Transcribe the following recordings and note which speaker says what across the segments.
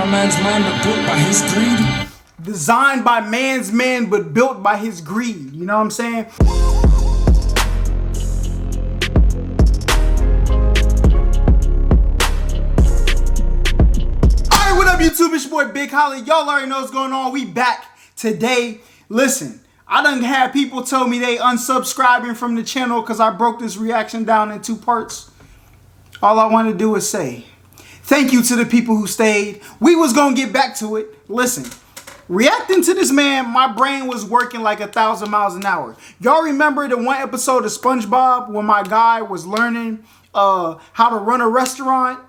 Speaker 1: by man's man, but built by his greed.
Speaker 2: Designed by man's man, but built by his greed. You know what I'm saying? Alright, what up YouTube? It's your boy Big Holly. Y'all already know what's going on. We back today. Listen, I done had people tell me they unsubscribing from the channel because I broke this reaction down in 2 parts. All I want to do is say thank you to the people who stayed. We was going to get back to it. Listen. Reacting to this man, my brain was working like 1,000 miles an hour. Y'all remember the one episode of SpongeBob when my guy was learning how to run a restaurant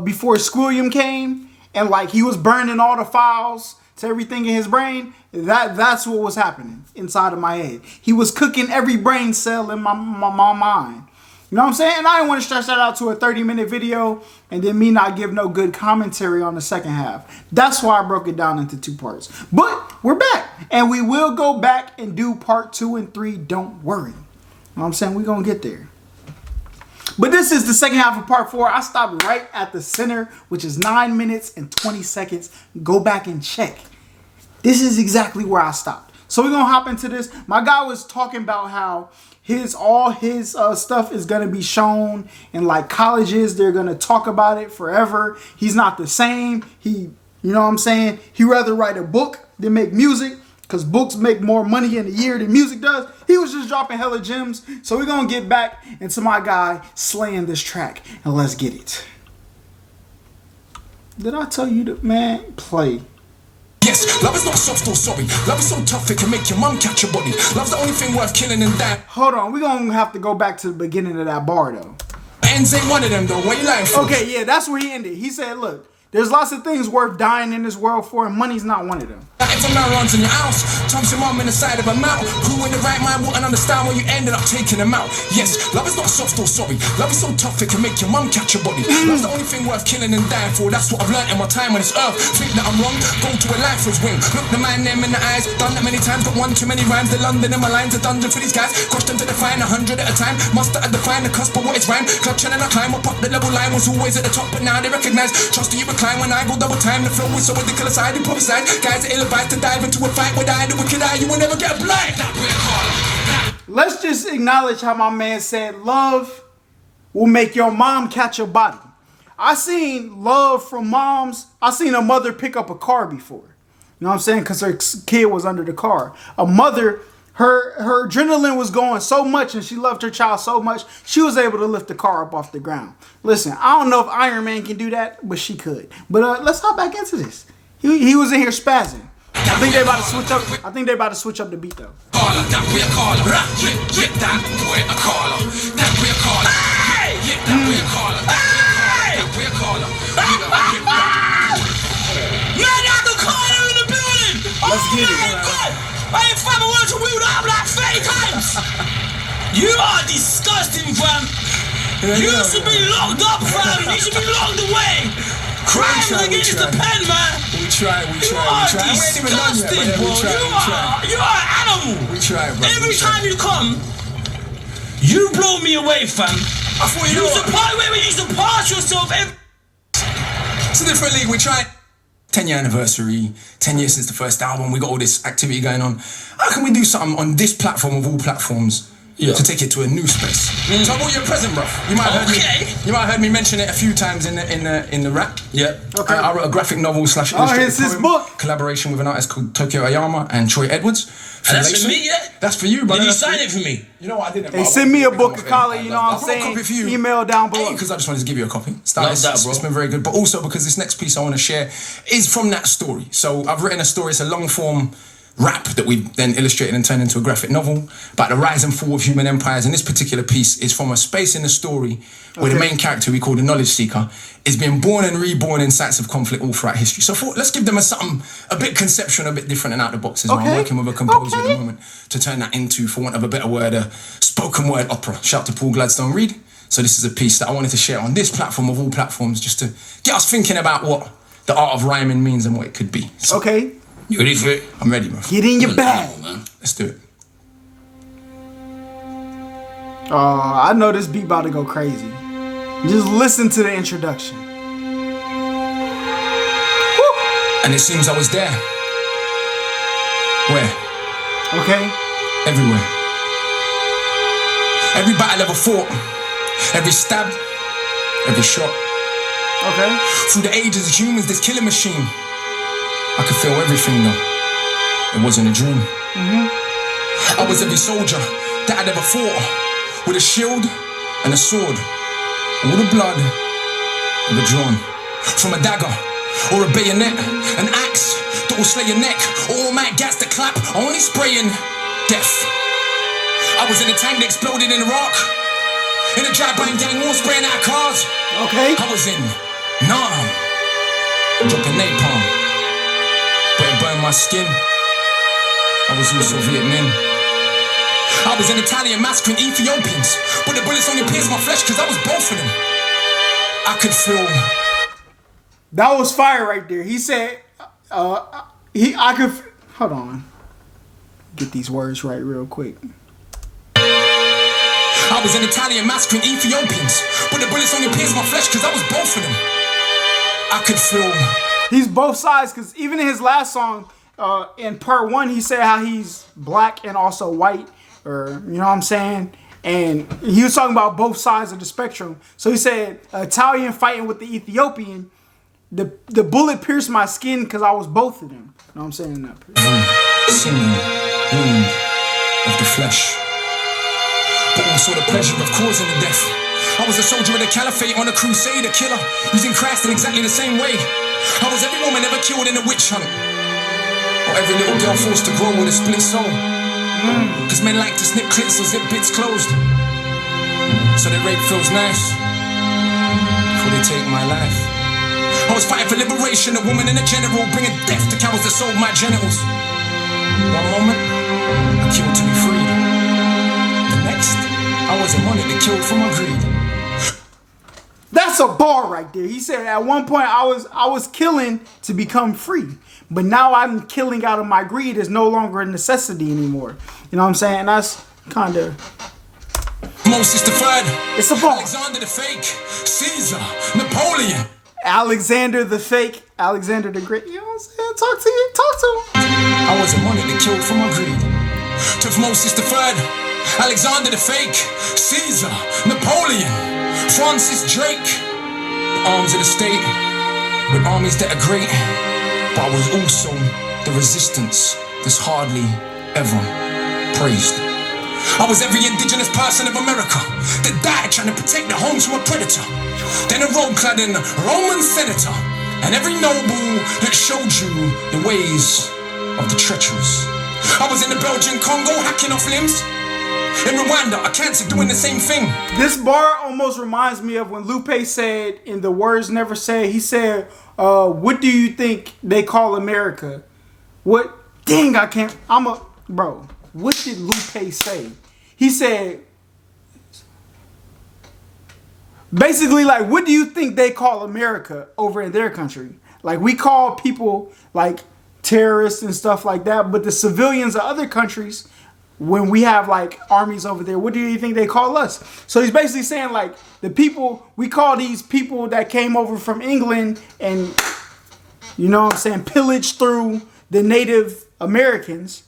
Speaker 2: before Squilliam came, and like he was burning all the files to everything in his brain? That's what was happening inside of my head. He was cooking every brain cell in my mind. You know what I'm saying? And I didn't want to stretch that out to a 30-minute video and then me not give no good commentary on the second half. That's why I broke it down into 2 parts. But we're back. And we will go back and do part 2 and 3. Don't worry. You know what I'm saying? We're going to get there. But this is the second half of part 4. I stopped right at the center, which is 9 minutes and 20 seconds. Go back and check. This is exactly where I stopped. So we're going to hop into this. My guy was talking about how all his stuff is going to be shown in like colleges. They're going to talk about it forever. He's not the same. You know what I'm saying? He'd rather write a book than make music because books make more money in a year than music does. He was just dropping hella gems. So we're going to get back into my guy slaying this track and let's get it. Did I tell you to, man, play?
Speaker 1: Yes, love is not soft or sorry. Love is so tough it can make your mum catch your body. Love's the only thing worth killing and dying.
Speaker 2: Hold on, we're gonna have to go back to the beginning of that bar though.
Speaker 1: Ends ain't one of them though. What you lying for?
Speaker 2: Okay, yeah, that's where he ended. He said, look, there's lots of things worth dying in this world for, and money's not one of them.
Speaker 1: If a man runs in your house, jumps your mum in the side of a mouth, who in the right mind wouldn't understand when you ended up taking them out? Yes, love is not soft or sorry. Love is so tough it can make your mum catch your body. Love's the only thing worth killing and dying for. That's what I've learned in my time on this earth. Think that I'm wrong, go to a life with wing. Look the man them in the eyes, done that many times, got one too many rhymes. The London in my lines, a dungeon for these guys. Crushed them to define 100 at a time. Must have defined the cusp of what it's rhyme. Clutching and I climb up the level line was always at the top, but now they recognize. Trust you recline when I go double time. The flow is so ridiculous, I improvise. Guys are ill-advised to dive into a fight with I, the wicked eye, you will never get blind.
Speaker 2: Let's just acknowledge how my man said love will make your mom catch your body. I seen love from moms. I seen a mother pick up a car before. You know what I'm saying? Because her kid was under the car. A mother, her adrenaline was going so much and she loved her child so much, she was able to lift the car up off the ground. Listen, I don't know if Iron Man can do that, but she could. But let's hop back into this. He was in here spazzing. I think they about to switch up. I think they about to switch up the beat though.
Speaker 1: That we a caller. That we a caller. That we a caller. That we a caller. That we a caller. Man, I the caller in the building.
Speaker 2: Let's get it.
Speaker 1: God. I ain't fam, I wanted to wheel up like 30 times. You are disgusting, fam. You should be locked up, fam. You should be locked away. Crime against the pen, man. We try. You are disgusting, bro. You are an animal. We try, bro. Every time you come, you blow me away, fam. I thought you used to pass yourself. It's a different league. We tried. 10-year anniversary, 10 years since the first album. We got all this activity going on. How can we do something on this platform of all platforms? Yeah. To take it to a new space. So I bought you a present, bro. You might have heard me mention it a few times in the rap. Yeah. Okay. I wrote a graphic novel /
Speaker 2: here's his book.
Speaker 1: Collaboration with an artist called Tokyo Ayama and Troy Edwards.
Speaker 3: And that's for me, yeah?
Speaker 1: That's for you, bro.
Speaker 3: Did you sign it for me?
Speaker 1: You know what, I didn't.
Speaker 2: Hey, send me a book, Akala, you know what I'm saying? Email down below.
Speaker 1: Because I just wanted to give you a copy. It's been very good. But also because this next piece I want to share is from that story. So I've written a story. It's a long form rap that we then illustrated and turned into a graphic novel about the rise and fall of human empires. And this particular piece is from a space in the story where the main character, we call the knowledge seeker, is being born and reborn in sites of conflict all throughout history. So let's give them something a bit conceptual, a bit different and out of the box as well. I'm working with a composer at the moment to turn that into, for want of a better word, a spoken word opera. Shout to Paul Gladstone Reed. So this is a piece that I wanted to share on this platform of all platforms, just to get us thinking about what the art of rhyming means and what it could be. So,
Speaker 3: you ready for it?
Speaker 1: I'm ready, bro.
Speaker 2: Get in your bag.
Speaker 1: Let's do it.
Speaker 2: I know this beat about to go crazy. Just listen to the introduction. Woo!
Speaker 3: And it seems I was there. Where?
Speaker 2: Okay.
Speaker 3: Everywhere. Every battle ever fought. Every stab. Every shot.
Speaker 2: Okay.
Speaker 3: Through the ages of humans, this killing machine. I could feel everything though. It wasn't a dream. I was every soldier that I'd ever fought, with a shield and a sword, all the blood ever drawn. From a dagger or a bayonet, an axe that will slay your neck, all mad gas to clap, only spraying death. I was in a tank that exploded in Iraq, in a drive-by gang war spraying out cars.
Speaker 2: Okay.
Speaker 3: I was in Nam, dropping napalm, but it burned my skin. I was also Vietnam. I was an Italian massacring Ethiopians, but the bullets only pierced my flesh because I was both of them. I could feel.
Speaker 2: That was fire right there. He said, hold on. Get these words right real quick.
Speaker 3: I was an Italian massacring Ethiopians, but the bullets only pierced my flesh because I was both of them. I could feel.
Speaker 2: He's both sides, because even in his last song, in part 1, he said how he's black and also white, or you know what I'm saying? And he was talking about both sides of the spectrum. So he said, Italian fighting with the Ethiopian, the bullet pierced my skin because I was both of them. You know what I'm saying?
Speaker 3: Singing, wound of the flesh, but also the pleasure of causing the death. I was a soldier in the caliphate on a crusade, a killer, using Christ in exactly the same way. I was every woman ever killed in a witch hunt, or every little girl forced to grow with a split soul. Cause men like to snip clits or zip bits closed, so their rape feels nice before they take my life. I was fighting for liberation, a woman and a general, bringing death to cows that sold my genitals. One moment, I killed to be free. The next, I was a money that killed for my greed.
Speaker 2: That's a bar right there. He said at one point I was killing to become free, but now I'm killing out of my greed. Is no longer a necessity anymore. You know what I'm saying? That's kind of.
Speaker 3: Moses the Third.
Speaker 2: It's a bar.
Speaker 3: Alexander the Fake. Caesar. Napoleon.
Speaker 2: Alexander the Fake. Alexander the Great. You know what I'm saying? Talk to you. Talk to him.
Speaker 3: I was a money that killed for my greed. Took Moses the Third. Alexander the Fake. Caesar. Napoleon. Francis Drake. The arms of the state, with armies that are great, but I was also the resistance that's hardly ever praised. I was every indigenous person of America that died trying to protect their homes from a predator. Then a robe-cladding Roman senator, and every noble that showed you the ways of the treacherous. I was in the Belgian Congo hacking off limbs. In Rwanda, a cancer doing the same thing.
Speaker 2: This bar almost reminds me of when Lupe said in The Words Never Said, he said, what do you think they call America? What? Dang, I can't. Bro, what did Lupe say? He said, basically, like, what do you think they call America over in their country? Like, we call people, like, terrorists and stuff like that, but the civilians of other countries, when we have like armies over there, what do you think they call us? So he's basically saying like the people, we call these people that came over from England and, you know what I'm saying, pillaged through the Native Americans.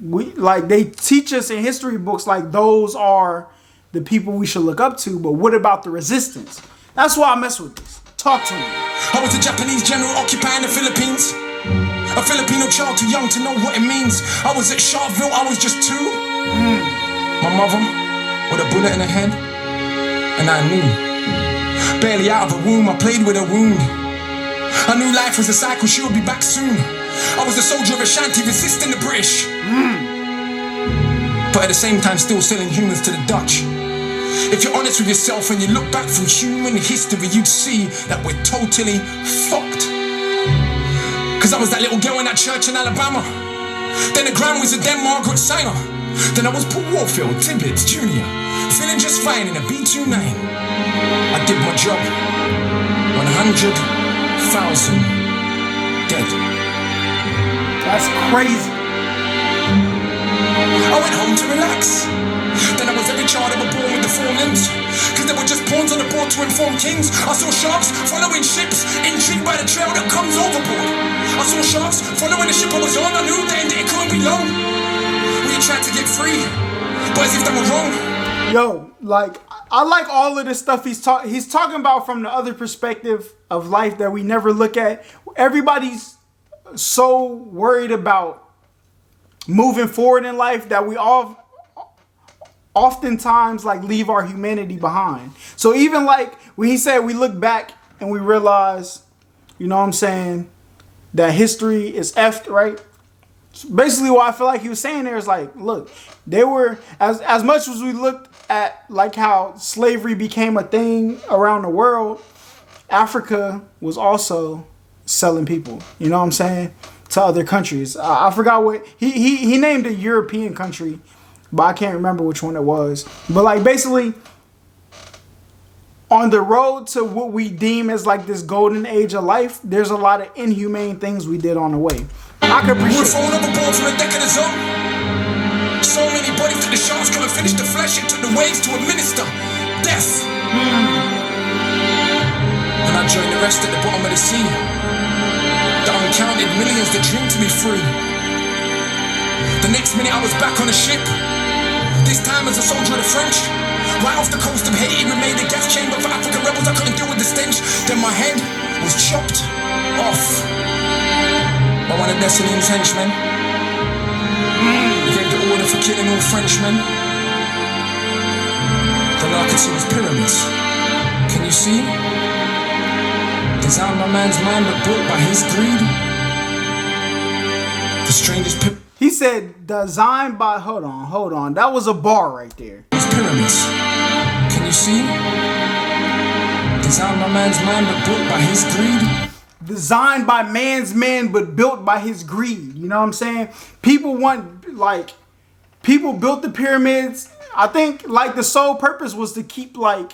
Speaker 2: We like, they teach us in history books like those are the people we should look up to, but what about the resistance? That's why I mess with this. Talk to me.
Speaker 3: I was a Japanese general occupying the Philippines. A Filipino child too young to know what it means. I was at Sharpeville, I was just 2. My mother with a bullet in her head, and I knew. Barely out of a womb, I played with a wound. I knew life was a cycle, she would be back soon. I was a soldier of Ashanti resisting the British. But at the same time still selling humans to the Dutch. If you're honest with yourself and you look back through human history, you'd see that we're totally fucked. Cause I was that little girl in that church in Alabama. Then the Grand Wizard, then Margaret Sanger. Then I was Paul Warfield, Tibbets Jr., feeling just fine in a B-29. I did my job. 100,000 dead.
Speaker 2: That's crazy.
Speaker 3: I went home to relax. Then I was every child ever born with the 4 limbs. Cause they were just pawns on the board to inform kings. I saw sharks following ships, intrigued by the trail that comes overboard. I saw sharks following the ship I was on. I knew that it couldn't be long. We tried to get free, but as if that was wrong.
Speaker 2: Yo, like, I like all of this stuff he's talking about from the other perspective of life that we never look at. Everybody's so worried about moving forward in life that we all oftentimes like leave our humanity behind. So even like when he said we look back and we realize, you know what I'm saying, that history is effed, right? Basically what I feel like he was saying there is like, look, they were, as much as we looked at like how slavery became a thing around the world, Africa was also selling people, you know what I'm saying, to other countries. I forgot what, he named a European country, but I can't remember which one it was. But like basically, on the road to what we deem as like this golden age of life, there's a lot of inhumane things we did on the way. I could appreciate.
Speaker 3: We're falling overboard from the deck of the zone. So many bodies that the sharks couldn't finish the flesh. It took the waves to administer death. And I joined the rest at the bottom of the sea. The uncounted millions that dreamed to be free. The next minute I was back on the ship. This time as a soldier of the French. Right off the coast of Haiti, we made a gas chamber for African rebels. I couldn't deal with the stench. Then my head was chopped off by one of Destiny's henchmen. He gave the order for killing all Frenchmen. Then all I could see was pyramids. Can you see? Designed by man's mind but built by his greed. The strangest
Speaker 2: He said designed by, hold on. That was a bar right there.
Speaker 3: Pyramids. Can you see? Designed by man's mind but built by his greed.
Speaker 2: Designed by man's man but built by his greed. You know what I'm saying? People built the pyramids. I think like the sole purpose was to keep like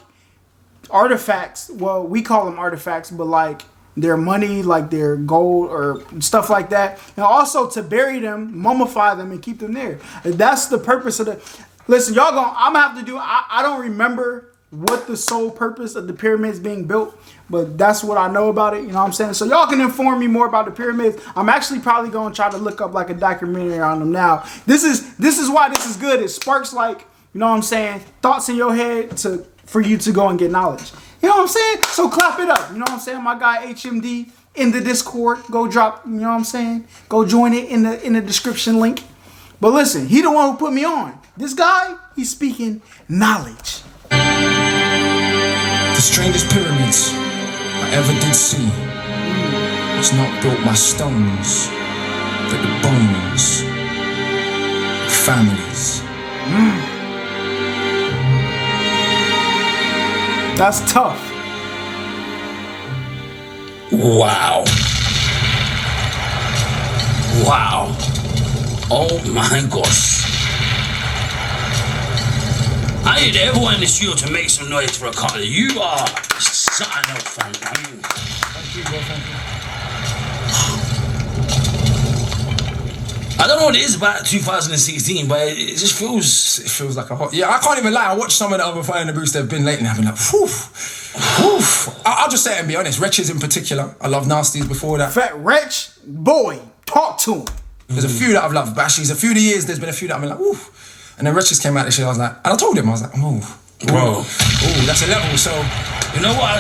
Speaker 2: artifacts. Well, we call them artifacts, but like their money, like their gold or stuff like that. And also to bury them, mummify them and keep them there. That's the purpose of the... Listen, I'm gonna have to do... I don't remember what the sole purpose of the pyramids being built, but that's what I know about it, you know what I'm saying? So y'all can inform me more about the pyramids. I'm actually probably gonna try to look up like a documentary on them now. This is why this is good. It sparks like, you know what I'm saying, thoughts in your head for you to go and get knowledge. You know what I'm saying? So clap it up. You know what I'm saying? My guy HMD in the Discord. Go drop, you know what I'm saying? Go join it in the description link. But listen, he the one who put me on. This guy, he's speaking knowledge.
Speaker 3: The strangest pyramids I ever did see was not built by stones, but the bones of families.
Speaker 2: That's tough.
Speaker 1: Wow. Oh my gosh. I need everyone in the studio to make some noise for Akala. You are something else, fam.
Speaker 3: Thank you, bro. Thank you.
Speaker 1: I don't know what it is about 2016, but it just feels...
Speaker 3: It feels like a hot... Yeah, I can't even lie. I watched some of the other Fire in the Boost they've been lately and I've been like, whew. I'll just say it and be honest. Wretches in particular. I love Nasties before that.
Speaker 2: Fat Wretch, boy, talk to him.
Speaker 3: There's a few that I've loved. Bashies, a few of the years, there's been a few that I've been like, whew. And then Wretches came out this year, I was like... And I told him, I was like, oh,
Speaker 1: bro.
Speaker 3: Oh, that's a level, so...
Speaker 1: You know what?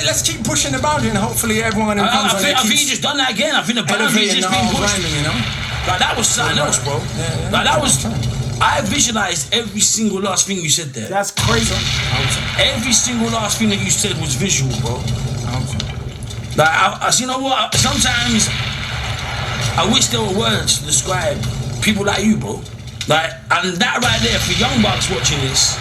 Speaker 3: Let's keep pushing the boundary and hopefully everyone who comes on
Speaker 1: I think he's just done that again. I think the boundary's just been pushed.
Speaker 3: Rhyming, you know?
Speaker 1: Like that was something else, bro.
Speaker 3: Yeah.
Speaker 1: Like that was... I visualized every single last thing you said there.
Speaker 2: That's crazy.
Speaker 1: Every single last thing that you said was visual, bro. Like, you know what? Sometimes I wish there were words to describe people like you, bro. Like, and that right there, for young bucks watching this,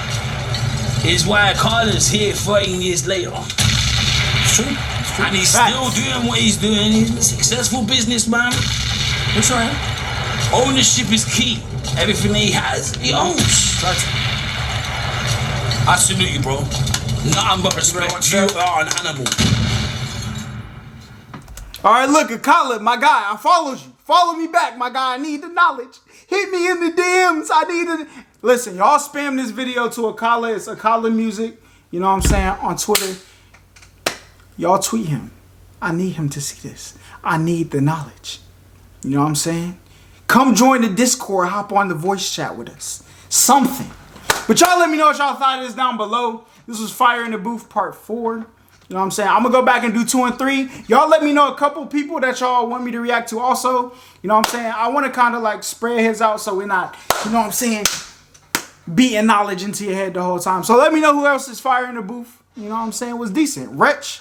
Speaker 1: is why Akala's here 13 years later.
Speaker 3: It's true.
Speaker 1: And he's still doing what he's doing. He's a successful businessman.
Speaker 3: That's right.
Speaker 1: Ownership is key. Everything he has, he owns. I salute you, bro. Nothing but respect. You are an animal.
Speaker 2: All right, look, Akala, my guy, I followed you. Follow me back, my guy. I need the knowledge. Hit me in the DMs. I need it. Listen, y'all spam this video to Akala. It's Akala Music. You know what I'm saying? On Twitter. Y'all tweet him. I need him to see this. I need the knowledge. You know what I'm saying? Come join the Discord. Hop on the voice chat with us. Something. But y'all let me know what y'all thought of this down below. This was Fire in the Booth part 4. You know what I'm saying? I'm going to go back and do 2 and 3. Y'all let me know a couple people that y'all want me to react to also. You know what I'm saying? I want to kind of like spread his out so we're not, you know what I'm saying, beating knowledge into your head the whole time. So let me know who else is Fire in the Booth. You know what I'm saying? Was decent. Wretch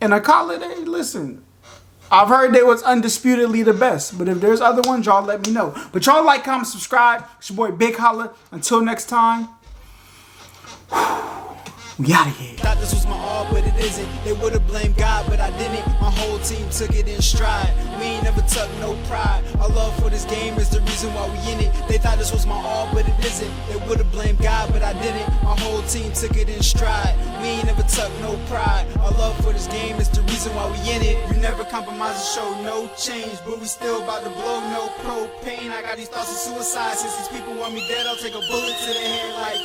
Speaker 2: and Akala, they listen. I've heard they was undisputedly the best. But if there's other ones, y'all let me know. But y'all like, comment, subscribe. It's your boy Big Holla. Until next time. We out of here.
Speaker 4: Thought this was my all, but it isn't. They would've blamed God, but I didn't. My whole team took it in stride. We ain't never took no pride. Our love for this game is the reason why we in it. They thought this was my all, but it isn't. They would've blamed God, but I didn't. My whole team took it in stride. We ain't never took no pride. Our love for this game is the reason why we in it. We never compromise and show no change, but we still about to blow no propane. I got these thoughts of suicide. Since these people want me dead, I'll take a bullet to the head like